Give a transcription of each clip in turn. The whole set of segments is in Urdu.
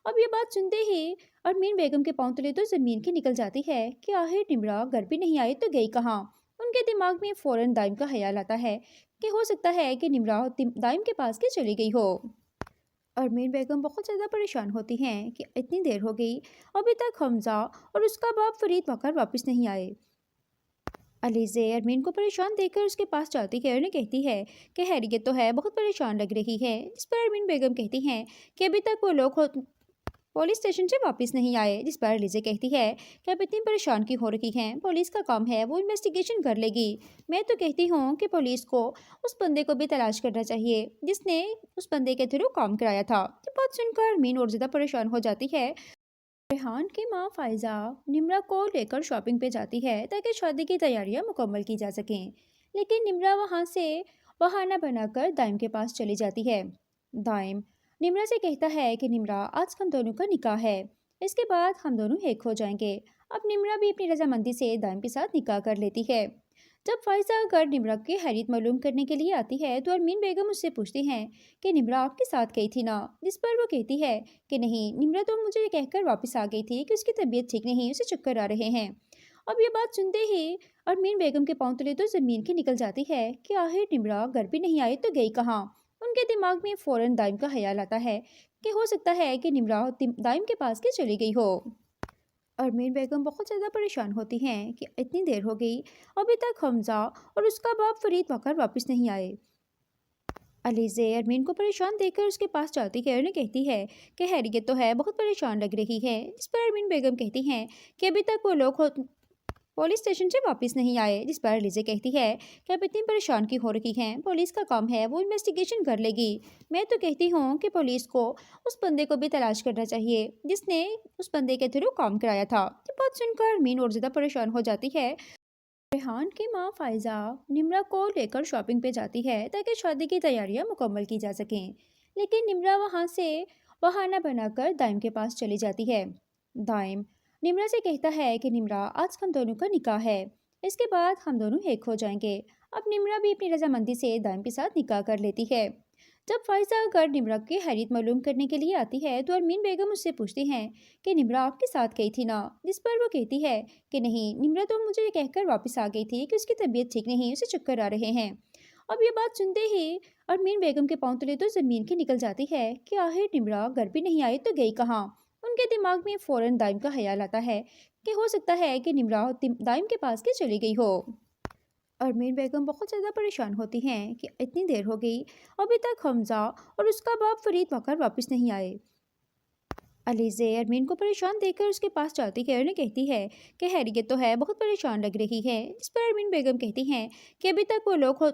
اب یہ بات سنتے ہی ارمین بیگم کے پاؤں تلے تو زمین کی نکل جاتی ہے کہ آخر نمرا گھر بھی نہیں آئی تو گئی کہاں۔ ان کے دماغ میں فوراً دائم کا خیال آتا ہے کہ ہو سکتا ہے کہ نمرا دائم کے پاس کی چلی گئی ہو۔ ارمین بیگم بہت زیادہ پریشان ہوتی ہیں کہ اتنی دیر ہو گئی، ابھی تک حمزہ اور اس کا باپ فرید وقار واپس نہیں آئے۔ علیزے ارمین کو پریشان دیکھ کر اس کے پاس جاتی ہے اور کہتی ہے کہ خیریت تو ہے، بہت پریشان لگ رہی ہے۔ جس پر ارمین بیگم کہتی ہیں کہ ابھی تک وہ لوگ پولیس اسٹیشن سے واپس نہیں آئے۔ جس پر علیزے کہتی ہے کہ اب اتنی پریشان کی ہو رہی ہیں، پولیس کا کام ہے، وہ انویسٹیگیشن کر لے گی۔ میں تو کہتی ہوں کہ پولیس کو اس بندے کو بھی تلاش کرنا چاہیے جس نے اس بندے کے تھرو کام کرایا تھا۔ یہ بات سن کر ارمین اور زیادہ پریشان ہو جاتی ہے۔ ریحان کی ماں فائزہ نمرا کو لے کر شاپنگ پہ جاتی ہے تاکہ شادی کی تیاریاں مکمل کی جا سکیں، لیکن نمرا وہاں سے بہانہ بنا کر دائم کے پاس چلی جاتی ہے۔ دائم نمرا سے کہتا ہے کہ نمرا آج ہم دونوں کا نکاح ہے، اس کے بعد ہم دونوں ایک ہو جائیں گے۔ اب نمرا بھی اپنی رضامندی سے دائم کے ساتھ نکاح کر لیتی ہے۔ جب فائزہ گھر نمرا کی خیریت معلوم کرنے کے لیے آتی ہے تو ارمین بیگم اس سے پوچھتی ہیں کہ نمرا آپ کے ساتھ گئی تھی نا؟ جس پر وہ کہتی ہے کہ نہیں، نمرا تو مجھے یہ کہہ کر واپس آ گئی تھی کہ اس کی طبیعت ٹھیک نہیں، اسے چکر آ رہے ہیں۔ اب یہ بات سنتے ہی ارمین بیگم کے پاؤں تلے تو زمین کی نکل جاتی ہے کہ آخر نمرا گھر بھی نہیں آئی تو گئی کہاں۔ ان کے دماغ میں فوراً دائم کا خیال آتا ہے کہ ہو سکتا ہے کہ نمرا دائم کے پاس کی چلی گئی ہو۔ ارمین بیگم بہت زیادہ پریشان ہوتی ہیں کہ اتنی دیر ہو گئی، ابھی تک حمزہ اور اس کا باپ فرید وقار واپس نہیں آئے۔ علیزے ارمین کو پریشان دیکھ کر اس کے پاس جاتی ہے اور کہتی ہے کہ خیریت تو ہے، بہت پریشان لگ رہی ہے۔ جس پر ارمین بیگم کہتی ہیں کہ ابھی تک وہ لوگ پولیس اسٹیشن سے واپس نہیں آئے۔ جس پر علیزے کہتی ہے کہ اب اتنی پریشان کی ہو رہی ہیں، پولیس کا کام ہے، وہ انویسٹیگیشن کر لے گی۔ میں تو کہتی ہوں کہ پولیس کو اس بندے کو بھی تلاش کرنا چاہیے جس نے اس بندے کے تھرو کام کرایا تھا۔ یہ بات سن کر ارمین اور زیادہ پریشان ہو جاتی ہے۔ ریحان کی ماں فائزہ نمرا کو لے کر شاپنگ پہ جاتی ہے تاکہ شادی کی تیاریاں مکمل کی جا سکیں، لیکن نمرا وہاں سے بہانہ بنا کر دائم کے پاس چلی جاتی ہے۔ دائم نمرا سے کہتا ہے کہ نمرا آج ہم دونوں کا نکاح ہے، اس کے بعد ہم دونوں ایک ہو جائیں گے۔ اب نمرا بھی اپنی رضامندی سے دائم کے ساتھ نکاح کر لیتی ہے۔ جب فائزہ گھر نمرا کی خیریت معلوم کرنے کے لیے آتی ہے تو ارمین بیگم اس سے پوچھتی ہیں کہ نمرا آپ کے ساتھ گئی تھی نا؟ جس پر وہ کہتی ہے کہ نہیں، نمرا تو مجھے یہ کہہ کر واپس آ گئی تھی کہ اس کی طبیعت ٹھیک نہیں، اسے چکر آ رہے ہیں۔ اب یہ بات سنتے ہی ارمین بیگم کے پاؤں تلے تو زمین کی نکل جاتی ہے کہ آخر نمرا گھر بھی نہیں آئی تو گئی کہاں۔ ان کے دماغ میں فوراً دائم کا خیال آتا ہے کہ ہو سکتا ہے کہ نمرا دائم کے پاس کی چلی گئی ہو۔ ارمین بیگم بہت زیادہ پریشان ہوتی ہیں کہ اتنی دیر ہو گئی، ابھی تک حمزہ اور اس کا باپ فرید وقار واپس نہیں آئے۔ علیزے ارمین کو پریشان دیکھ کر اس کے پاس جاتی ہے اور کہتی ہے کہ خیریت تو ہے، بہت پریشان لگ رہی ہے۔ جس پر ارمین بیگم کہتی ہیں کہ ابھی تک وہ لوگ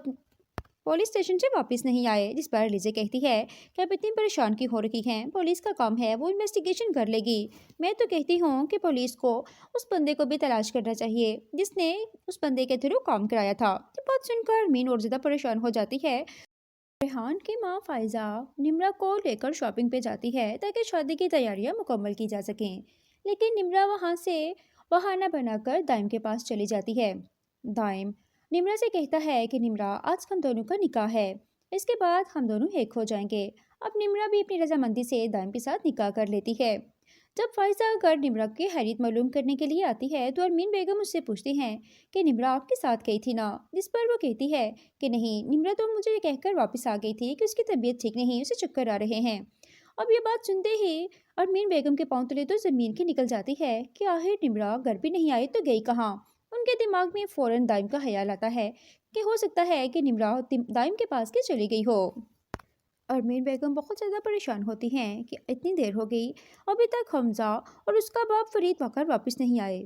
پولیس اسٹیشن سے واپس نہیں آئے۔ جس پر علیزے کہتی ہے کہ اب اتنی پریشان کی ہو رہی ہیں، پولیس کا کام ہے، وہ انویسٹیگیشن کر لے گی۔ میں تو کہتی ہوں کہ پولیس کو اس بندے کو بھی تلاش کرنا چاہیے جس نے اس بندے کے تھرو کام کرایا تھا۔ یہ بات سن کر ارمین اور زیادہ پریشان ہو جاتی ہے۔ ریحان کی ماں فائزہ نمرا کو لے کر شاپنگ پہ جاتی ہے تاکہ شادی کی تیاریاں مکمل کی جا سکیں، لیکن نمرا وہاں سے بہانہ بنا کر دائم کے پاس چلی جاتی ہے۔ دائم نمرا سے کہتا ہے کہ نمرا آج ہم دونوں کا نکاح ہے، اس کے بعد ہم دونوں ایک ہو جائیں گے۔ اب نمرا بھی اپنی رضامندی سے دائم کے ساتھ نکاح کر لیتی ہے۔ جب فائزہ گھر نمرا کی خیریت معلوم کرنے کے لیے آتی ہے تو ارمین بیگم اس سے پوچھتی ہیں کہ نمرا آپ کے ساتھ گئی تھی نا؟ جس پر وہ کہتی ہے کہ نہیں، نمرا تو مجھے یہ کہہ کر واپس آ گئی تھی کہ اس کی طبیعت ٹھیک نہیں، اسے چکر آ رہے ہیں۔ اب یہ بات سنتے ہی ارمین بیگم کے پاؤں تلے تو زمین کی نکل جاتی ہے کہ آخر نمرا گھر بھی نہیں آئی تو گئی کہاں۔ ان کے دماغ میں فوراً دائم کا خیال آتا ہے کہ ہو سکتا ہے کہ نمرا دائم کے پاس کی چلی گئی ہو۔ ارمین بیگم بہت زیادہ پریشان ہوتی ہیں کہ اتنی دیر ہو گئی، ابھی تک حمزہ اور اس کا باپ فرید وقار واپس نہیں آئے۔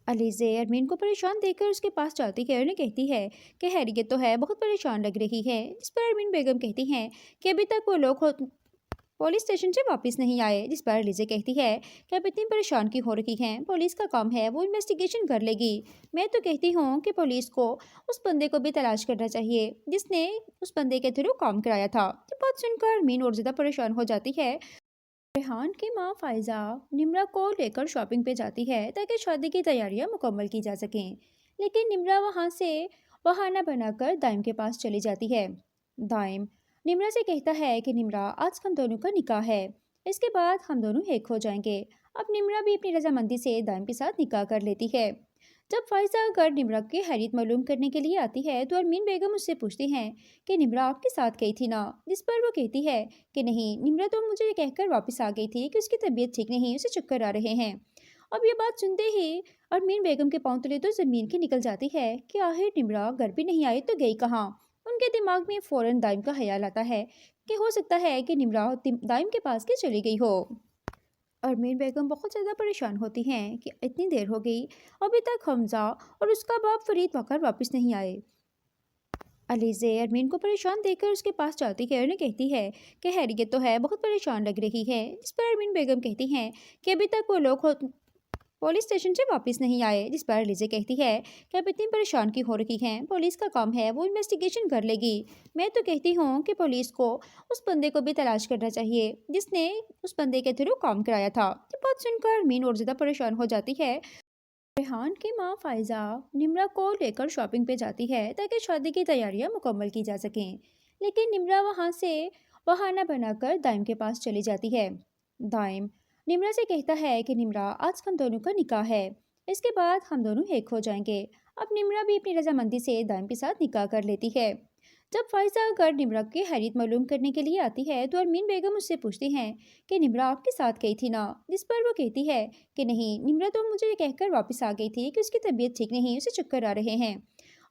علیزے ارمین کو پریشان دیکھ کر اس کے پاس جاتی ہے اور کہتی ہے کہ خیریت تو ہے، بہت پریشان لگ رہی ہے۔ جس پر ارمین بیگم کہتی ہیں کہ ابھی تک وہ لوگ پولیس اسٹیشن سے واپس نہیں آئے۔ جس پر علیزے کہتی ہے کہ اب اتنی پریشان کی ہو رہی ہیں، پولیس کا کام ہے، وہ انویسٹیگیشن کر لے گی۔ میں تو کہتی ہوں کہ پولیس کو اس بندے کو بھی تلاش کرنا چاہیے جس نے اس بندے کے تھرو کام کرایا تھا۔ یہ بات سن کر ارمین اور زیادہ پریشان ہو جاتی ہے۔ ریحان کی ماں فائزہ نمرا کو لے کر شاپنگ پہ جاتی ہے تاکہ شادی کی تیاریاں مکمل کی جا سکیں، لیکن نمرا وہاں سے بہانہ بنا کر دائم کے پاس چلی جاتی ہے۔ دائم نمرا سے کہتا ہے کہ نمرا آج ہم دونوں کا نکاح ہے، اس کے بعد ہم دونوں ایک ہو جائیں گے۔ اب نمرا بھی اپنی رضامندی سے دائم کے ساتھ نکاح کر لیتی ہے۔ جب فائزہ گھر نمرا کی حیثیت معلوم کرنے کے لیے آتی ہے تو ارمین بیگم اس سے پوچھتی ہیں کہ نمرا آپ کے ساتھ گئی تھی نا، جس پر وہ کہتی ہے کہ نہیں، نمرا تو مجھے یہ کہہ کر واپس آ گئی تھی کہ اس کی طبیعت ٹھیک نہیں، اسے چکر آ رہے ہیں۔ اب یہ بات سنتے ہی ارمین بیگم کے پاؤں تلے تو زمین کی نکل جاتی ہے کہ آخر نمرا گھر بھی نہیں آئی تو گئی کہاں۔ ان کے دماغ میں فوراً دائم کا خیال آتا ہے کہ ہو سکتا ہے کہ نمرا دائم کے پاس کے چلی گئی ہو۔ ارمین بیگم بہت زیادہ پریشان ہوتی ہیں کہ اتنی دیر ہو گئی، ابھی تک حمزہ اور اس کا باپ فرید وقار واپس نہیں آئے۔ علیزے ارمین کو پریشان دیکھ کر اس کے پاس جاتی ہے اور کہتی ہے کہ خیریت تو ہے، بہت پریشان لگ رہی ہے۔ جس پر ارمین بیگم کہتی ہیں کہ ابھی تک وہ لوگ پولیس اسٹیشن سے واپس نہیں آئے۔ جس پر علیزے کہتی ہے کہ اب اتنی پریشان کی ہو رہی ہیں، پولیس کا کام ہے، وہ انویسٹیگیشن کر لے گی۔ میں تو کہتی ہوں کہ پولیس کو اس بندے کو بھی تلاش کرنا چاہیے جس نے اس بندے کے تھرو کام کرایا تھا۔ یہ بات سن کر ارمین اور زیادہ پریشان ہو جاتی ہے۔ ریحان کی ماں فائزہ نمرا کو لے کر شاپنگ پہ جاتی ہے تاکہ شادی کی تیاریاں مکمل کی جا سکیں، لیکن نمرا وہاں سے بہانہ بنا کر دائم کے پاس چلی جاتی ہے۔ دائم نمرا سے کہتا ہے کہ نمرا آج ہم دونوں کا نکاح ہے، اس کے بعد ہم دونوں ایک ہو جائیں گے۔ اب نمرا بھی اپنی رضامندی سے دائم کے ساتھ نکاح کر لیتی ہے۔ جب فائزہ گھر نمرا کی خیریت معلوم کرنے کے لیے آتی ہے تو ارمین بیگم اس سے پوچھتی ہیں کہ نمرا آپ کے ساتھ گئی تھی نا، جس پر وہ کہتی ہے کہ نہیں، نمرا تو مجھے یہ کہہ کر واپس آ گئی تھی کہ اس کی طبیعت ٹھیک نہیں، اسے چکر آ رہے ہیں۔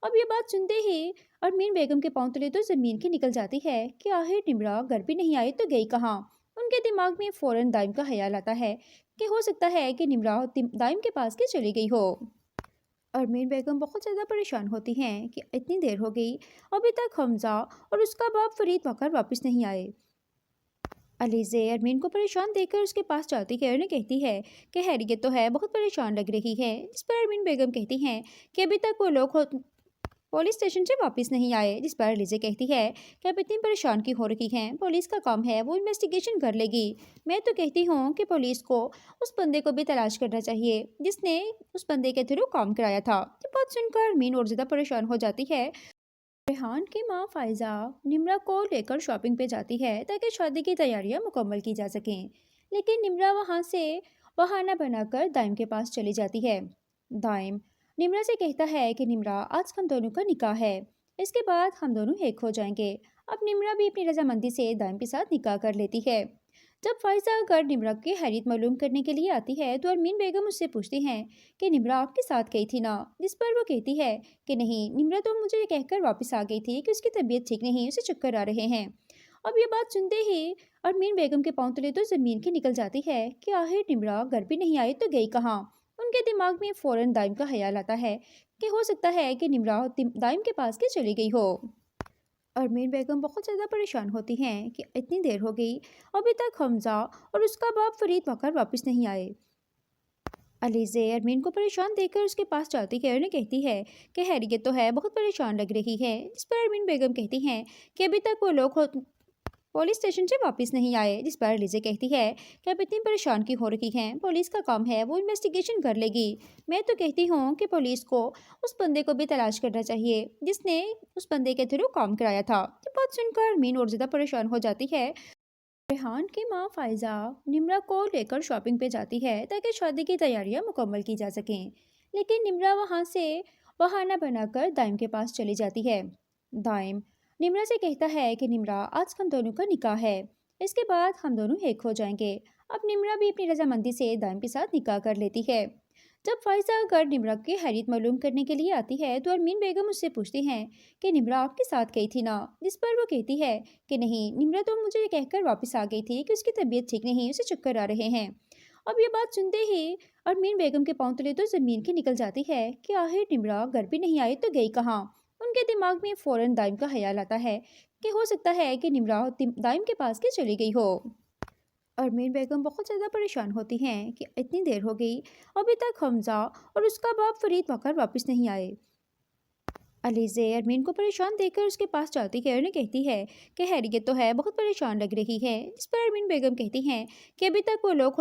اب یہ بات سنتے ہی ارمین بیگم کے پاؤں تلے تو زمین کی نکل جاتی ہے کہ آخر نمرا گھر بھی نہیں آئی تو گئی کہاں۔ ان کے دماغ میں فوراً دائم کا خیال آتا ہے کہ ہو سکتا ہے کہ نمرا دائم کے پاس کے چلی گئی ہو۔ ارمین بیگم بہت زیادہ پریشان ہوتی ہیں کہ اتنی دیر ہو گئی، ابھی تک حمزہ اور اس کا باپ فرید وقار واپس نہیں آئے۔ علیزے ارمین کو پریشان دیکھ کر اس کے پاس جاتی ہے اور کہتی ہے کہ خیریت تو ہے، بہت پریشان لگ رہی ہے۔ جس پر ارمین بیگم کہتی ہیں کہ ابھی تک وہ لوگ پولیس اسٹیشن سے واپس نہیں آئے۔ جس پر علیزے کہتی ہے کہ اب اتنی پریشان کی ہو رہی ہیں، پولیس کا کام ہے، وہ انویسٹیگیشن کر لے گی۔ میں تو کہتی ہوں کہ پولیس کو اس بندے کو بھی تلاش کرنا چاہیے جس نے اس بندے کے تھرو کام کرایا تھا۔ یہ بات سن کر ارمین اور زیادہ پریشان ہو جاتی ہے۔ ریحان کی ماں فائزہ نمرا کو لے کر شاپنگ پہ جاتی ہے تاکہ شادی کی تیاریاں مکمل کی جا سکیں، لیکن نمرا وہاں سے بہانہ بنا کر دائم کے پاس چلی جاتی ہے۔ دائم نمرا سے کہتا ہے کہ نمرا آج ہم دونوں کا نکاح ہے، اس کے بعد ہم دونوں ایک ہو جائیں گے۔ اب نمرا بھی اپنی رضامندی سے دائم کے ساتھ نکاح کر لیتی ہے۔ جب فائزہ گھر نمرا کی خیریت معلوم کرنے کے لیے آتی ہے تو ارمین بیگم اس سے پوچھتی ہیں کہ نمرا آپ کے ساتھ گئی تھی نا، جس پر وہ کہتی ہے کہ نہیں، نمرا تو مجھے یہ کہہ کر واپس آ گئی تھی کہ اس کی طبیعت ٹھیک نہیں، اسے چکر آ رہے ہیں۔ اب یہ بات سنتے ہی ارمین بیگم کے پاؤں تلے تو زمین کی نکل جاتی ہے کہ آخر نمرا گھر بھی نہیں آئی تو گئی کہاں۔ ان کے دماغ میں فوراً دائم کا خیال آتا ہے کہ ہو سکتا ہے کہ نمرا دائم کے پاس کے چلی گئی ہو۔ ارمین بیگم بہت زیادہ پریشان ہوتی ہیں کہ اتنی دیر ہو گئی، ابھی تک حمزہ اور اس کا باپ فرید وقار واپس نہیں آئے۔ علیزے ارمین کو پریشان دیکھ کر اس کے پاس جاتی ہے اور کہتی ہے کہ خیریت تو ہے، بہت پریشان لگ رہی ہے۔ جس پر ارمین بیگم کہتی ہیں کہ ابھی تک وہ لوگ پولیس اسٹیشن سے واپس نہیں آئے۔ جس پر علیزے کہتی ہے کہ اب اتنی پریشان کی ہو رہی ہیں، پولیس کا کام ہے، وہ انویسٹیگیشن کر لے گی۔ میں تو کہتی ہوں کہ پولیس کو اس بندے کو بھی تلاش کرنا چاہیے جس نے اس بندے کے تھرو کام کرایا تھا۔ یہ بات سن کر ارمین اور زیادہ پریشان ہو جاتی ہے۔ ریحان کی ماں فائزہ نمرا کو لے کر شاپنگ پہ جاتی ہے تاکہ شادی کی تیاریاں مکمل کی جا سکیں، لیکن نمرا وہاں سے بہانہ بنا کر دائم کے پاس چلی جاتی ہے۔ دائم نمرا سے کہتا ہے کہ نمرا آج ہم دونوں کا نکاح ہے، اس کے بعد ہم دونوں ایک ہو جائیں گے۔ اب نمرا بھی اپنی رضامندی سے دائم کے ساتھ نکاح کر لیتی ہے۔ جب فائزہ گھر نمرا کی خیریت معلوم کرنے کے لیے آتی ہے تو ارمین بیگم اس سے پوچھتی ہیں کہ نمرا آپ کے ساتھ گئی تھی نا، جس پر وہ کہتی ہے کہ نہیں، نمرا تو مجھے یہ کہہ کر واپس آ گئی تھی کہ اس کی طبیعت ٹھیک نہیں، اسے چکر آ رہے ہیں۔ اب یہ بات سنتے ہی ارمین بیگم کے پاؤں تلے تو زمین کی نکل جاتی ہے کہ آخر نمرا گھر بھی نہیں آئی تو گئی کہاں۔ ان کے دماغ میں فوراً دائم کا خیال آتا ہے کہ ہو سکتا ہے کہ نمرا دائم کے پاس کے چلی گئی ہو۔ ارمین بیگم بہت زیادہ پریشان ہوتی ہیں کہ اتنی دیر ہو گئی، ابھی تک حمزہ اور اس کا باپ فرید وقار واپس نہیں آئے۔ علیزے ارمین کو پریشان دیکھ کر اس کے پاس جاتی ہے اور کہتی ہے کہ خیریت تو ہے، بہت پریشان لگ رہی ہے۔ جس پر ارمین بیگم کہتی ہیں کہ ابھی تک وہ لوگ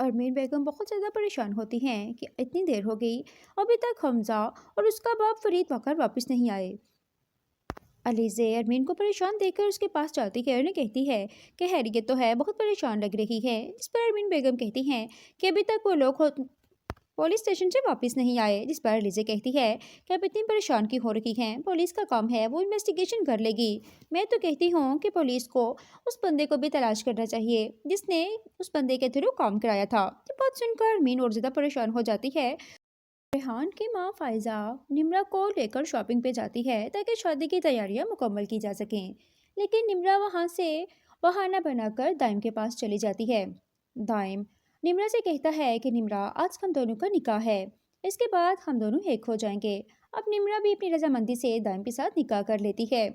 اور میر بیگم بہت زیادہ پریشان ہوتی ہیں کہ اتنی دیر ہو گئی، ابھی تک حمزہ اور اس کا باپ فرید وقار واپس نہیں آئے۔ علیزے ارمین کو پریشان دیکھ کر اس کے پاس جاتی ہے اور انہیں کہتی ہے کہ خیریت تو ہے، بہت پریشان لگ رہی ہے۔ اس پر ارمین بیگم کہتی ہیں کہ ابھی تک وہ لوگ پولیس اسٹیشن سے واپس نہیں آئے، جس پر علیزے کہتی ہے کہ اب اتنی پریشان کی ہو رکھی ہیں، پولیس کا کام ہے، وہ انویسٹیگیشن کر لے گی۔ میں تو کہتی ہوں کہ پولیس کو اس بندے کو بھی تلاش کرنا چاہیے جس نے اس بندے کے تھرو کام کرایا تھا۔ یہ بات سن کر ارمین اور زیادہ پریشان ہو جاتی ہے۔ ریحان کی ماں فائزہ نمرہ کو لے کر شاپنگ پہ جاتی ہے تاکہ شادی کی تیاریاں مکمل کی جا سکیں، لیکن نمرہ وہاں سے بہانہ بنا کر دائم کے پاس چلی جاتی ہے۔ دائم نمرہ سے کہتا ہے کہ نمرہ آج ہم دونوں کا نکاح ہے، اس کے بعد ہم دونوں ایک ہو جائیں گے۔ اب نمرہ بھی اپنی رضامندی سے دائم کے ساتھ نکاح کر لیتی ہے۔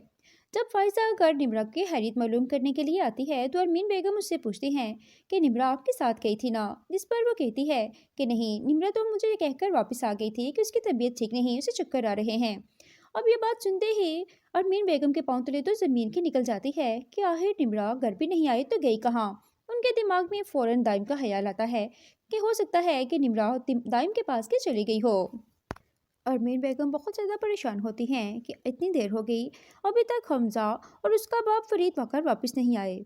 جب فائزہ گھر نمرہ کی خیریت معلوم کرنے کے لیے آتی ہے تو ارمین بیگم اس سے پوچھتی ہیں کہ نمرہ آپ کے ساتھ گئی تھی نا، جس پر وہ کہتی ہے کہ نہیں، نمرہ تو مجھے یہ کہہ کر واپس آ گئی تھی کہ اس کی طبیعت ٹھیک نہیں، اسے چکر آ رہے ہیں۔ اب یہ بات سنتے ہی ارمین بیگم کے پاؤں تلے تو زمین کی نکل جاتی ہے کہ آخر نمرہ گھر بھی نہیں آئی تو گئی کہاں۔ ان کے دماغ میں فوراً دائم کا خیال آتا ہے کہ ہو سکتا ہے کہ نمرہ دائم کے پاس کے چلی گئی ہو۔ ارمین بیگم بہت زیادہ پریشان ہوتی ہیں کہ اتنی دیر ہو گئی، ابھی تک حمزہ اور اس کا باپ فرید وقار واپس نہیں آئے۔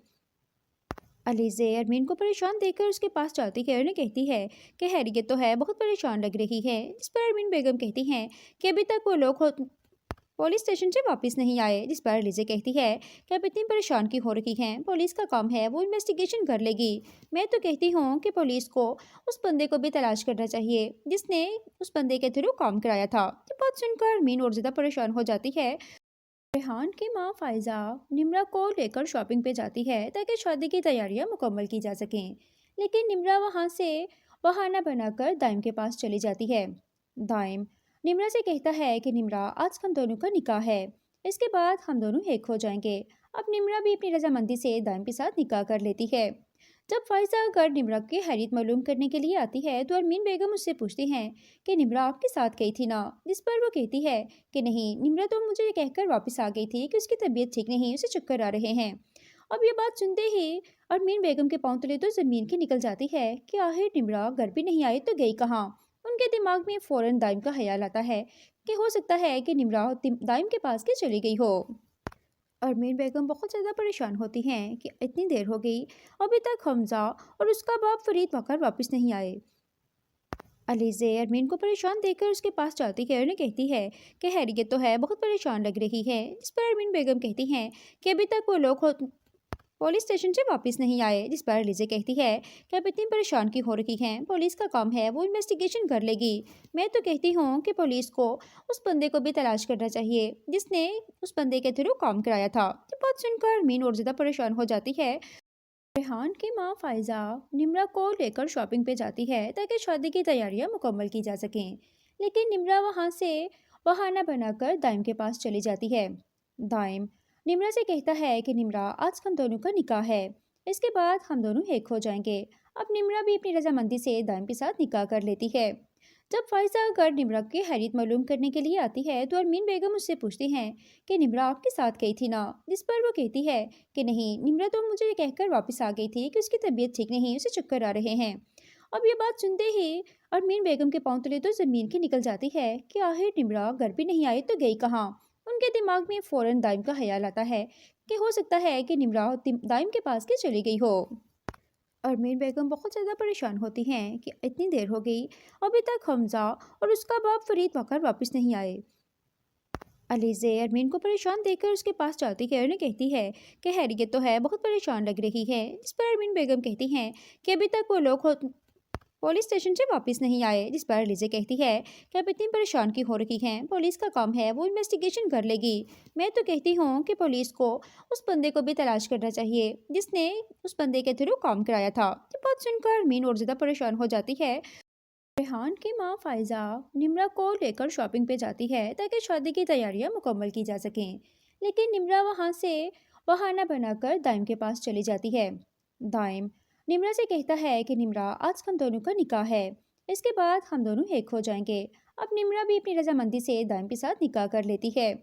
علیزے ارمین کو پریشان دیکھ کر اس کے پاس جاتی ہے اور انہیں کہتی ہے کہ خیریت تو ہے، بہت پریشان لگ رہی ہے۔ اس پر ارمین بیگم کہتی ہیں کہ ابھی تک وہ لوگ پولیس اسٹیشن سے واپس نہیں آئے، جس پر علیزے کہتی ہے کہ اب اتنی پریشان کی ہو رکھی ہیں، پولیس کا کام ہے، وہ انویسٹیگیشن کر لے گی۔ میں تو کہتی ہوں کہ پولیس کو اس بندے کو بھی تلاش کرنا چاہیے جس نے اس بندے کے تھرو کام کرایا تھا۔ یہ بات سن کر ارمین اور زیادہ پریشان ہو جاتی ہے۔ ریحان کی ماں فائزہ نمرہ کو لے کر شاپنگ پہ جاتی ہے تاکہ شادی کی تیاریاں مکمل کی جا سکیں، لیکن نمرہ وہاں سے بہانہ بنا کر دائم کے پاس چلی جاتی ہے۔ دائم نمرہ سے کہتا ہے کہ نمرہ آج ہم دونوں کا نکاح ہے، اس کے بعد ہم دونوں ایک ہو جائیں گے۔ اب نمرہ بھی اپنی رضامندی سے دائم کے ساتھ نکاح کر لیتی ہے۔ جب فائزہ گھر نمرہ کی خیریت معلوم کرنے کے لیے آتی ہے تو ارمین بیگم اس سے پوچھتی ہیں کہ نمرہ آپ کے ساتھ گئی تھی نا، جس پر وہ کہتی ہے کہ نہیں، نمرہ تو مجھے یہ کہہ کر واپس آ گئی تھی کہ اس کی طبیعت ٹھیک نہیں، اسے چکر آ رہے ہیں۔ اب یہ بات سنتے ہی ارمین بیگم کے پاؤں تلے تو زمین کی نکل جاتی ہے کہ آخر نمرہ گھر بھی نہیں آئی تو گئی کہاں۔ ان کے دماغ میں فوراً دائم کا خیال آتا ہے کہ ہو سکتا ہے کہ نمرہ دائم کے پاس کے چلی گئی ہو۔ ارمین بیگم بہت زیادہ پریشان ہوتی ہیں کہ اتنی دیر ہو گئی، ابھی تک حمزہ اور اس کا باپ فرید وقار واپس نہیں آئے۔ علیزے ارمین کو پریشان دیکھ کر اس کے پاس جاتی ہے اور انہیں کہتی ہے کہ خیریت تو ہے، بہت پریشان لگ رہی ہے۔ اس پر ارمین بیگم کہتی ہیں کہ ابھی تک وہ لوگ پولیس اسٹیشن سے واپس نہیں آئے، جس پر علیزے کہتی ہے کہ اب اتنی پریشان کی ہو رکھی ہیں، پولیس کا کام ہے، وہ انویسٹیگیشن کر لے گی۔ میں تو کہتی ہوں کہ پولیس کو اس بندے کو بھی تلاش کرنا چاہیے جس نے اس بندے کے تھرو کام کرایا تھا۔ یہ بات سن کر ارمین اور زیادہ پریشان ہو جاتی ہے۔ ریحان کی ماں فائزہ نمرہ کو لے کر شاپنگ پہ جاتی ہے تاکہ شادی کی تیاریاں مکمل کی جا سکیں، لیکن نمرہ وہاں سے بہانہ بنا کر دائم کے پاس چلی جاتی ہے۔ دائم نمرہ سے کہتا ہے کہ نمرہ آج ہم دونوں کا نکاح ہے، اس کے بعد ہم دونوں ایک ہو جائیں گے۔ اب نمرہ بھی اپنی رضامندی سے دائم کے ساتھ نکاح کر لیتی ہے۔ جب فائزہ گھر نمرہ کی خیریت معلوم کرنے کے لیے آتی ہے تو ارمین بیگم اس سے پوچھتی ہیں کہ نمرہ آپ کے ساتھ گئی تھی نا، جس پر وہ کہتی ہے کہ نہیں، نمرہ تو مجھے یہ کہہ کر واپس آ گئی تھی کہ اس کی طبیعت ٹھیک نہیں، اسے چکر آ رہے ہیں۔ اب یہ بات سنتے ہی ارمین بیگم کے پاؤں تلے تو زمین کی نکل جاتی ہے کہ آخر نمرہ گھر بھی نہیں آئی تو گئی کہاں۔ ان کے دماغ میں فوراً دائم کا خیال آتا ہے کہ ہو سکتا ہے کہ نمرہ دائم کے پاس کے چلی گئی ہو۔ ارمین بیگم بہت زیادہ پریشان ہوتی ہیں کہ اتنی دیر ہو گئی، ابھی تک حمزہ اور اس کا باپ فرید وقار واپس نہیں آئے۔ علیزے ارمین کو پریشان دیکھ کر اس کے پاس جاتی ہے اور انہیں کہتی ہے کہ خیریت تو ہے، بہت پریشان لگ رہی ہے۔ اس پر ارمین بیگم کہتی ہیں کہ ابھی تک وہ لوگ پولیس اسٹیشن سے واپس نہیں آئے، جس پر علیزے کہتی ہے کہ اب اتنی پریشان کی ہو رکھی ہیں، پولیس کا کام ہے، وہ انویسٹیگیشن کر لے گی۔ میں تو کہتی ہوں کہ پولیس کو اس بندے کو بھی تلاش کرنا چاہیے جس نے اس بندے کے تھرو کام کرایا تھا۔ یہ بات سن کر ارمین اور زیادہ پریشان ہو جاتی ہے۔ ریحان کی ماں فائزہ نمرہ کو لے کر شاپنگ پہ جاتی ہے تاکہ شادی کی تیاریاں مکمل کی جا سکیں، لیکن نمرہ وہاں سے بہانہ بنا کر دائم کے پاس چلی جاتی ہے۔ دائم نمرہ سے کہتا ہے کہ نمرہ آج ہم دونوں کا نکاح ہے، اس کے بعد ہم دونوں ایک ہو جائیں گے۔ اب نمرہ بھی اپنی رضامندی سے دائم کے ساتھ نکاح کر لیتی ہے۔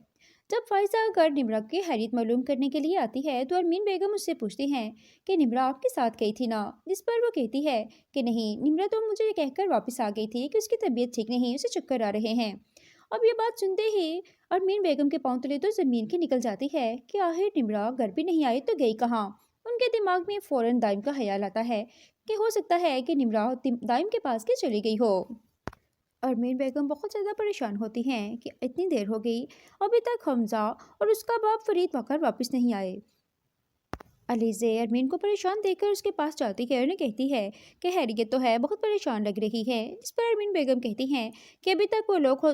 جب فائزہ گھر نمرا کی حیثیت معلوم کرنے کے لیے آتی ہے تو ارمین بیگم اس سے پوچھتی ہیں کہ نمرا آپ کے ساتھ گئی تھی نا، جس پر وہ کہتی ہے کہ نہیں، نمرا تو مجھے یہ کہہ کر واپس آ گئی تھی کہ اس کی طبیعت ٹھیک نہیں، اسے چکر آ رہے ہیں۔ اب یہ بات سنتے ہی ارمین بیگم کے پاؤں تلے تو زمین کی نکل جاتی ہے کہ آخر نمرا گھر بھی نہیں آئی تو گئی کہاں۔ ان کے دماغ میں فوراً دائم کا خیال آتا ہے کہ ہو سکتا ہے کہ نمرا دائم کے پاس کے چلی گئی ہو۔ ارمین بیگم بہت زیادہ پریشان ہوتی ہیں کہ اتنی دیر ہو گئی، ابھی تک حمزہ اور اس کا باپ فرید وقر واپس نہیں آئے۔ علیزے ارمین کو پریشان دیکھ کر اس کے پاس جاتی ہے اور کہتی ہے کہ خیریت تو ہے، بہت پریشان لگ رہی ہے، جس پر ارمین بیگم کہتی ہیں کہ ابھی تک وہ لوگ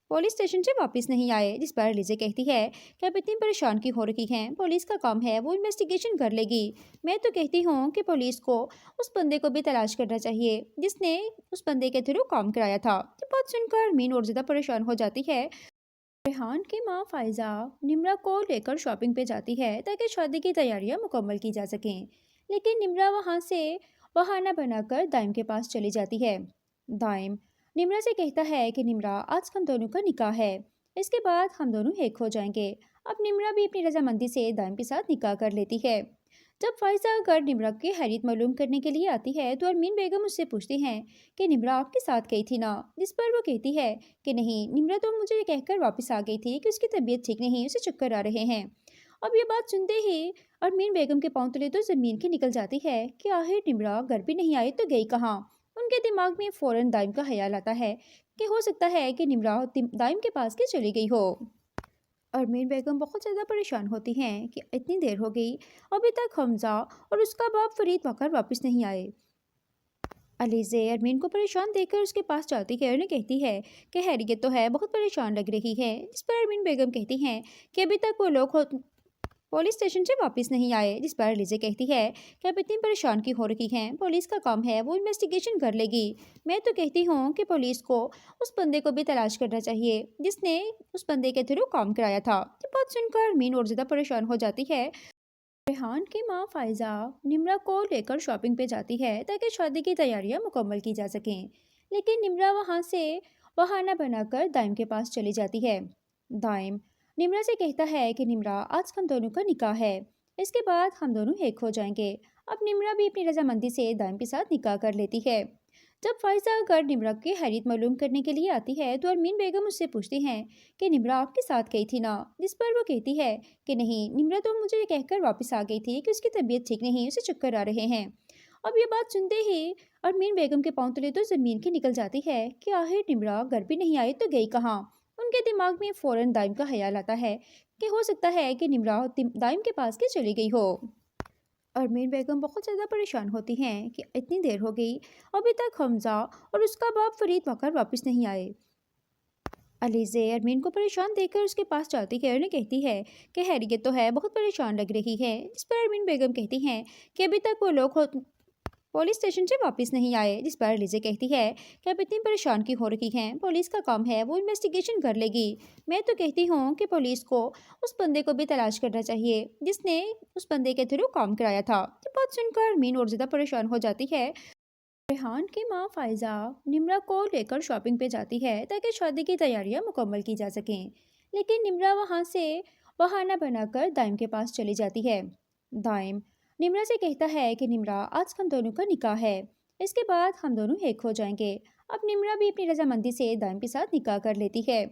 پولیس اسٹیشن سے واپس نہیں آئے، جس پر علیزے کہتی ہے کہ اب اتنی پریشان کی ہو رہی ہیں، پولیس کا کام ہے، وہ انویسٹیگیشن کر لے گی۔ میں تو کہتی ہوں کہ پولیس کو اس بندے کو بھی تلاش کرنا چاہیے جس نے اس بندے کے تھرو کام کرایا تھا۔ یہ بات سن کر ارمین اور زیادہ پریشان ہو جاتی ہے۔ ریحان کی ماں فائزہ نمرا کو لے کر شاپنگ پہ جاتی ہے تاکہ شادی کی تیاریاں مکمل کی جا سکیں، لیکن نمرا وہاں سے بہانہ بنا کر دائم کے پاس چلی جاتی ہے۔ دائم نمرا سے کہتا ہے کہ نمرا آج ہم دونوں کا نکاح ہے، اس کے بعد ہم دونوں ایک ہو جائیں گے۔ اب نمرا بھی اپنی رضامندی سے دائم کے ساتھ نکاح کر لیتی ہے۔ جب فائزہ گھر نمرا کی خیریت معلوم کرنے کے لیے آتی ہے تو ارمین بیگم اس سے پوچھتی ہیں کہ نمرا آپ کے ساتھ گئی تھی نا، جس پر وہ کہتی ہے کہ نہیں، نمرا تو مجھے یہ کہہ کر واپس آ گئی تھی کہ اس کی طبیعت ٹھیک نہیں، اسے چکر آ رہے ہیں۔ اب یہ بات سنتے ہی ارمین بیگم کے پاؤں تلے تو زمین کی نکل جاتی ہے کہ آخر نمرا گھر بھی نہیں آئی تو گئی کہاں۔ ان کے دماغ میں فوراً دائم کا خیال آتا ہے کہ ہو سکتا ہے کہ نمرا دائم کے پاس کے چلی گئی ہو۔ ارمین بیگم بہت زیادہ پریشان ہوتی ہیں کہ اتنی دیر ہو گئی، ابھی تک حمزہ اور اس کا باپ فرید وقر واپس نہیں آئے۔ علیزے ارمین کو پریشان دیکھ کر اس کے پاس جاتی ہے اور کہتی ہے کہ خیریت تو ہے، بہت پریشان لگ رہی ہے، جس پر ارمین بیگم کہتی ہیں کہ ابھی تک وہ لوگ پولیس اسٹیشن سے واپس نہیں آئے، جس پر علیزے کہتی ہے کہ اب اتنی پریشان کی ہو رہی ہیں، پولیس کا کام ہے، وہ انویسٹیگیشن کر لے گی۔ میں تو کہتی ہوں کہ پولیس کو اس بندے کو بھی تلاش کرنا چاہیے جس نے اس بندے کے تھرو کام کرایا تھا۔ یہ بات سن کر ارمین اور زیادہ پریشان ہو جاتی ہے۔ ریحان کی ماں فائزہ نمرا کو لے کر شاپنگ پہ جاتی ہے تاکہ شادی کی تیاریاں مکمل کی جا سکیں، لیکن نمرا وہاں سے بہانہ بنا کر دائم کے پاس چلی جاتی ہے۔ دائم نمرا سے کہتا ہے کہ نمرا آج ہم دونوں کا نکاح ہے، اس کے بعد ہم دونوں ایک ہو جائیں گے۔ اب نمرا بھی اپنی رضامندی سے دائم کے ساتھ نکاح کر لیتی ہے۔ جب فائزہ گھر نمرا کی خیریت معلوم کرنے کے لیے آتی ہے تو ارمین بیگم اس سے پوچھتی ہیں کہ نمرا آپ کے ساتھ گئی تھی نا، جس پر وہ کہتی ہے کہ نہیں، نمرا تو مجھے یہ کہہ کر واپس آ گئی تھی کہ اس کی طبیعت ٹھیک نہیں، اسے چکر آ رہے ہیں۔ اب یہ بات سنتے ہی ارمین بیگم کے پاؤں تلے تو زمین کی نکل جاتی ہے کہ آخر نمرا گھر بھی نہیں آئی تو گئی کہاں۔ ان کے دماغ میں فوراً دائم کا خیال آتا ہے کہ ہو سکتا ہے کہ نمرا دائم کے پاس کے چلی گئی ہو۔ ارمین بیگم بہت زیادہ پریشان ہوتی ہیں کہ اتنی دیر ہو گئی، ابھی تک حمزہ اور اس کا باپ فرید وقر واپس نہیں آئے۔ علیزے ارمین کو پریشان دیکھ کر اس کے پاس جاتی ہے اور کہتی ہے کہ خیریت تو ہے، بہت پریشان لگ رہی ہے، جس پر ارمین بیگم کہتی ہیں کہ ابھی تک وہ لوگ پولیس اسٹیشن سے واپس نہیں آئے، جس پر علیزے کہتی ہے کہ اب اتنی پریشان کی ہو رہی ہیں، پولیس کا کام ہے، وہ انویسٹیگیشن کر لے گی۔ میں تو کہتی ہوں کہ پولیس کو اس بندے کو بھی تلاش کرنا چاہیے جس نے اس بندے کے تھرو کام کرایا تھا۔ یہ بات سن کر ارمین اور زیادہ پریشان ہو جاتی ہے۔ ریحان کی ماں فائزہ نمرا کو لے کر شاپنگ پہ جاتی ہے تاکہ شادی کی تیاریاں مکمل کی جا سکیں، لیکن نمرا وہاں سے بہانہ بنا کر دائم کے پاس چلی جاتی ہے۔ دائم نمرا سے کہتا ہے کہ نمرا آج ہم دونوں کا نکاح ہے، اس کے بعد ہم دونوں ایک ہو جائیں گے۔ اب نمرا بھی اپنی رضامندی سے دائم کے ساتھ نکاح کر لیتی ہے۔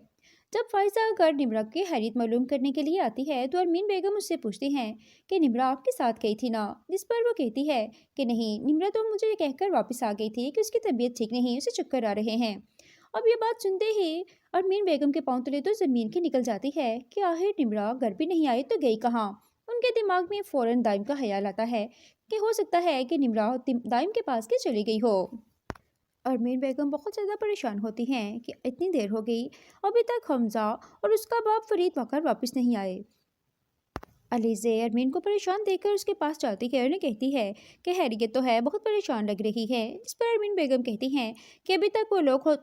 جب فائزہ گھر نمرا کی خیریت معلوم کرنے کے لیے آتی ہے تو ارمین بیگم اس سے پوچھتی ہیں کہ نمرا آپ کے ساتھ گئی تھی نا، جس پر وہ کہتی ہے کہ نہیں، نمرا تو مجھے یہ کہہ کر واپس آ گئی تھی کہ اس کی طبیعت ٹھیک نہیں، اسے چکر آ رہے ہیں۔ اب یہ بات سنتے ہی ارمین بیگم کے پاؤں تلے تو زمین کی نکل جاتی ہے کہ آخر نمرا گھر بھی نہیں آئی تو گئی کہاں۔ ان کے دماغ میں فوراً دائم کا خیال آتا ہے کہ ہو سکتا ہے کہ نمرا دائم کے پاس کے چلی گئی ہو۔ ارمین بیگم بہت زیادہ پریشان ہوتی ہیں کہ اتنی دیر ہو گئی، ابھی تک حمزہ اور اس کا باپ فرید وقر واپس نہیں آئے۔ علیزے ارمین کو پریشان دیکھ کر اس کے پاس جاتی ہے اور کہتی ہے کہ خیریت تو ہے، بہت پریشان لگ رہی ہے، جس پر ارمین بیگم کہتی ہیں کہ ابھی تک وہ لوگ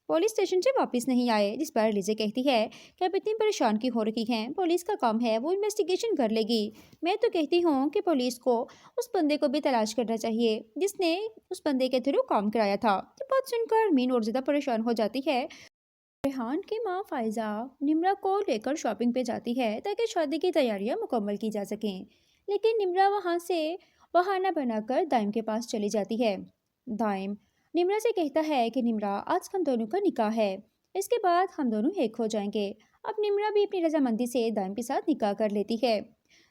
پولیس اسٹیشن سے واپس نہیں آئے، جس پر علیزے کہتی ہے کہ اب اتنی پریشان کی ہو رہی ہیں، پولیس کا کام ہے، وہ انویسٹیگیشن کر لے گی۔ میں تو کہتی ہوں کہ پولیس کو اس بندے کو بھی تلاش کرنا چاہیے جس نے اس بندے کے تھرو کام کرایا تھا۔ یہ بات سن کر ارمین اور زیادہ پریشان ہو جاتی ہے۔ ریحان کی ماں فائزہ نمرہ کو لے کر شاپنگ پہ جاتی ہے تاکہ شادی کی تیاریاں مکمل کی جا سکیں، لیکن نمرہ وہاں سے بہانہ بنا کر دائم کے پاس چلی جاتی ہے۔ دائم نمرہ سے کہتا ہے کہ نمرہ آج ہم دونوں کا نکاح ہے، اس کے بعد ہم دونوں ایک ہو جائیں گے۔ اب نمرہ بھی اپنی رضامندی سے دائم کے ساتھ نکاح کر لیتی ہے۔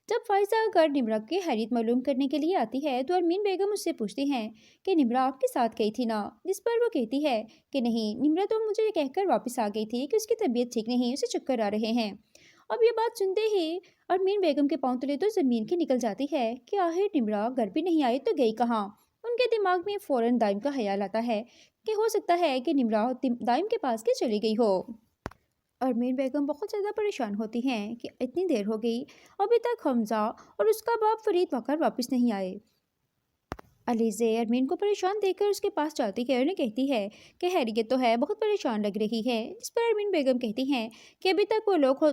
جب فائزہ گھر نمرہ کی حیثیت معلوم کرنے کے لیے آتی ہے تو ارمین بیگم اس سے پوچھتی ہیں کہ نمرہ آپ کے ساتھ گئی تھی نا، جس پر وہ کہتی ہے کہ نہیں، نمرہ تو مجھے یہ کہہ کر واپس آ گئی تھی کہ اس کی طبیعت ٹھیک نہیں، اسے چکر آ رہے ہیں۔ اب یہ بات سنتے ہی ارمین بیگم کے پاؤں تلے تو زمین کی نکل جاتی ہے کہ آخر نمرہ گھر بھی نہیں آئی تو گئی کہاں۔ ان کے دماغ میں فوراً دائم کا خیال آتا ہے کہ ہو سکتا ہے کہ نمرہ دائم کے پاس کے چلی گئی ہو۔ ارمین بیگم بہت زیادہ پریشان ہوتی ہیں کہ اتنی دیر ہو گئی، ابھی تک حمزہ اور اس کا باپ فرید وقار واپس نہیں آئے۔ علیزے ارمین کو پریشان دیکھ کر اس کے پاس جاتی ہے اور کہتی ہے کہ خیریت تو ہے، بہت پریشان لگ رہی ہے، جس پر ارمین بیگم کہتی ہیں کہ ابھی تک وہ لوگ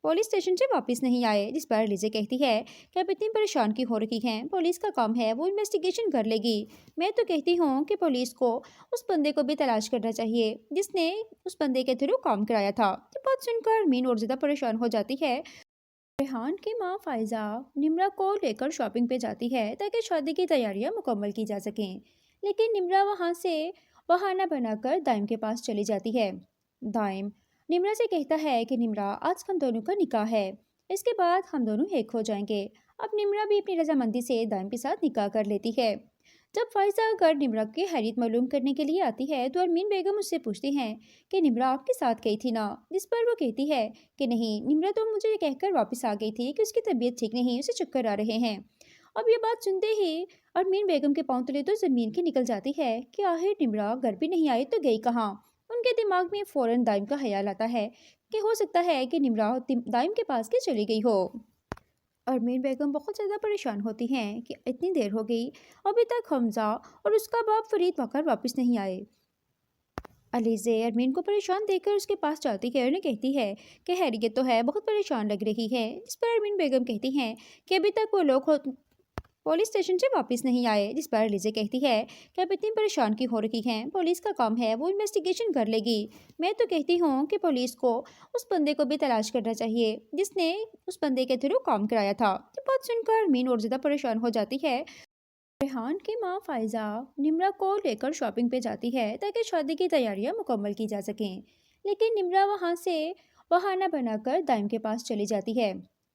پولیس اسٹیشن سے واپس نہیں آئے، جس پر علیزے کہتی ہے کہ اب اتنی پریشان کی ہو رہی ہیں، پولیس کا کام ہے، وہ انویسٹیگیشن کر لے گی۔ میں تو کہتی ہوں کہ پولیس کو اس بندے کو بھی تلاش کرنا چاہیے جس نے اس بندے کے تھرو کام کرایا تھا۔ یہ بات سن کر ارمین اور زیادہ پریشان ہو جاتی ہے۔ ریحان کی ماں فائزہ نمرہ کو لے کر شاپنگ پہ جاتی ہے تاکہ شادی کی تیاریاں مکمل کی جا سکیں، لیکن نمرہ وہاں سے بہانہ بنا کر دائم کے پاس چلی جاتی ہے۔ دائم نمرہ سے کہتا ہے کہ نمرہ آج ہم دونوں کا نکاح ہے، اس کے بعد ہم دونوں ایک ہو جائیں گے۔ اب نمرہ بھی اپنی رضامندی سے دائم کے ساتھ نکاح کر لیتی ہے۔ جب فائزہ گھر نمرہ کی حیثیت معلوم کرنے کے لیے آتی ہے تو ارمین بیگم اس سے پوچھتی ہیں کہ نمرہ آپ کے ساتھ گئی تھی نا، جس پر وہ کہتی ہے کہ نہیں، نمرہ تو مجھے یہ کہہ کر واپس آ گئی تھی کہ اس کی طبیعت ٹھیک نہیں، اسے چکر آ رہے ہیں۔ اب یہ بات سنتے ہی ارمین بیگم کے پاؤں تلے تو زمین کی نکل جاتی ہے کہ آخر نمرہ گھر بھی نہیں آئی تو گئی کہاں۔ ان کے دماغ میں فوراً دائم کا خیال آتا ہے کہ ہو سکتا ہے کہ نمرہ دائم کے پاس کے چلی گئی ہو۔ ارمین بیگم بہت زیادہ پریشان ہوتی ہیں کہ اتنی دیر ہو گئی، ابھی تک حمزہ اور اس کا باپ فرید وقار واپس نہیں آئے۔ علیزے ارمین کو پریشان دیکھ کر اس کے پاس جاتی ہے اور کہتی ہے کہ خیریت تو ہے، بہت پریشان لگ رہی ہے، جس پر ارمین بیگم کہتی ہیں کہ ابھی تک وہ لوگ پولیس اسٹیشن سے واپس نہیں آئے، جس پر علیزے کہتی ہے کہ اب اتنی پریشان کی ہو رہی ہیں، پولیس کا کام ہے، وہ انویسٹیگیشن کر لے گی۔ میں تو کہتی ہوں کہ پولیس کو اس بندے کو بھی تلاش کرنا چاہیے جس نے اس بندے کے تھرو کام کرایا تھا۔ یہ بات سن کر ارمین اور زیادہ پریشان ہو جاتی ہے۔ ریحان کی ماں فائزہ نمرہ کو لے کر شاپنگ پہ جاتی ہے تاکہ شادی کی تیاریاں مکمل کی جا سکیں، لیکن نمرہ وہاں سے بہانہ بنا کر دائم کے پاس چلی جاتی ہے۔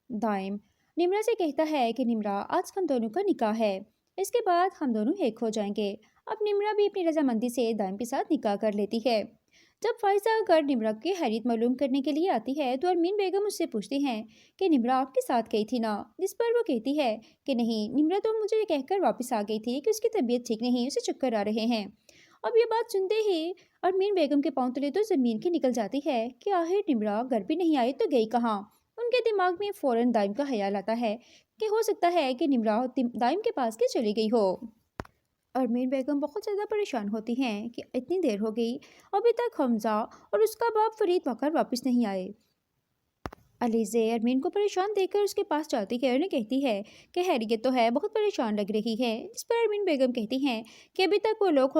دائم نمرہ سے کہتا ہے کہ نمرہ آج ہم دونوں کا نکاح ہے، اس کے بعد ہم دونوں ایک ہو جائیں گے۔ اب نمرہ بھی اپنی رضامندی سے دائم کے ساتھ نکاح کر لیتی ہے۔ جب فائزہ گھر نمرہ کی حیثیت معلوم کرنے کے لیے آتی ہے تو ارمین بیگم اس سے پوچھتی ہیں کہ نمرہ آپ کے ساتھ گئی تھی نا، جس پر وہ کہتی ہے کہ نہیں، نمرہ تو مجھے یہ کہہ کر واپس آ گئی تھی کہ اس کی طبیعت ٹھیک نہیں، اسے چکر آ رہے ہیں۔ اب یہ بات سنتے ہی ارمین بیگم کے پاؤں تلے تو زمین کی نکل جاتی ہے کہ آخر نمرہ گھر بھی نہیں آئی تو گئی کہاں۔ ان کے دماغ میں فوراً دائم کا خیال آتا ہے کہ ہو سکتا ہے کہ نمرہ دائم کے پاس کے چلی گئی ہو۔ ارمین بیگم بہت زیادہ پریشان ہوتی ہیں کہ اتنی دیر ہو گئی، ابھی تک حمزہ اور اس کا باپ فرید وقار واپس نہیں آئے۔ علیزے ارمین کو پریشان دیکھ کر اس کے پاس جاتی ہے اور کہتی ہے کہ خیریت تو ہے، بہت پریشان لگ رہی ہے، جس پر ارمین بیگم کہتی ہیں کہ ابھی تک وہ لوگ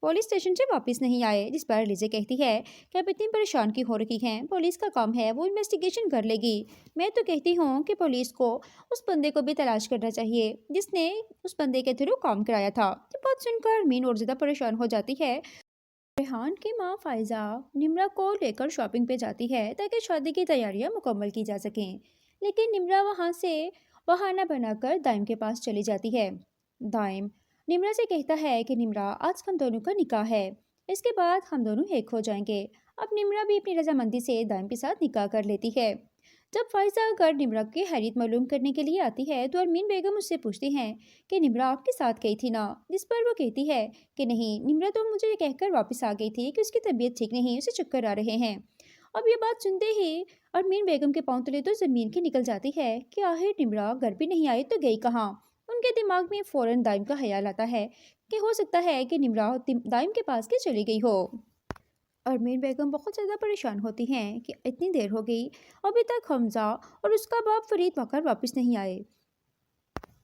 پولیس اسٹیشن سے واپس نہیں آئے، جس پر علیزے کہتی ہے کہ اب اتنی پریشان کی ہو رہی ہیں، پولیس کا کام ہے، وہ انویسٹیگیشن کر لے گی۔ میں تو کہتی ہوں کہ پولیس کو اس بندے کو بھی تلاش کرنا چاہیے جس نے اس بندے کے تھرو کام کرایا تھا۔ یہ بات سن کر ارمین اور زیادہ پریشان ہو جاتی ہے۔ ریحان کی ماں فائزہ نمرہ کو لے کر شاپنگ پہ جاتی ہے تاکہ شادی کی تیاریاں مکمل کی جا سکیں، لیکن نمرہ وہاں سے بہانہ بنا کر دائم کے پاس چلی جاتی ہے۔ دائم نمرہ سے کہتا ہے کہ نمرہ آج ہم دونوں کا نکاح ہے، اس کے بعد ہم دونوں ایک ہو جائیں گے۔ اب نمرہ بھی اپنی رضامندی سے دائم کے ساتھ نکاح کر لیتی ہے۔ جب فائزہ گھر نمرہ کی حیثیت معلوم کرنے کے لیے آتی ہے تو ارمین بیگم اس سے پوچھتی ہیں کہ نمرہ آپ کے ساتھ گئی تھی نا، جس پر وہ کہتی ہے کہ نہیں، نمرہ تو مجھے یہ کہہ کر واپس آ گئی تھی کہ اس کی طبیعت ٹھیک نہیں، اسے چکر آ رہے ہیں۔ اب یہ بات سنتے ہی ارمین بیگم کے پاؤں تلے تو زمین کی نکل جاتی ہے کہ آخر نمرہ گھر بھی نہیں آئی تو گئی کہاں۔ ان کے دماغ میں فوراً دائم کا خیال آتا ہے کہ ہو سکتا ہے کہ نمرہ دائم کے پاس کے چلی گئی ہو۔ ارمین بیگم بہت زیادہ پریشان ہوتی ہیں کہ اتنی دیر ہو گئی، ابھی تک حمزہ اور اس کا باپ فرید وقار واپس نہیں آئے۔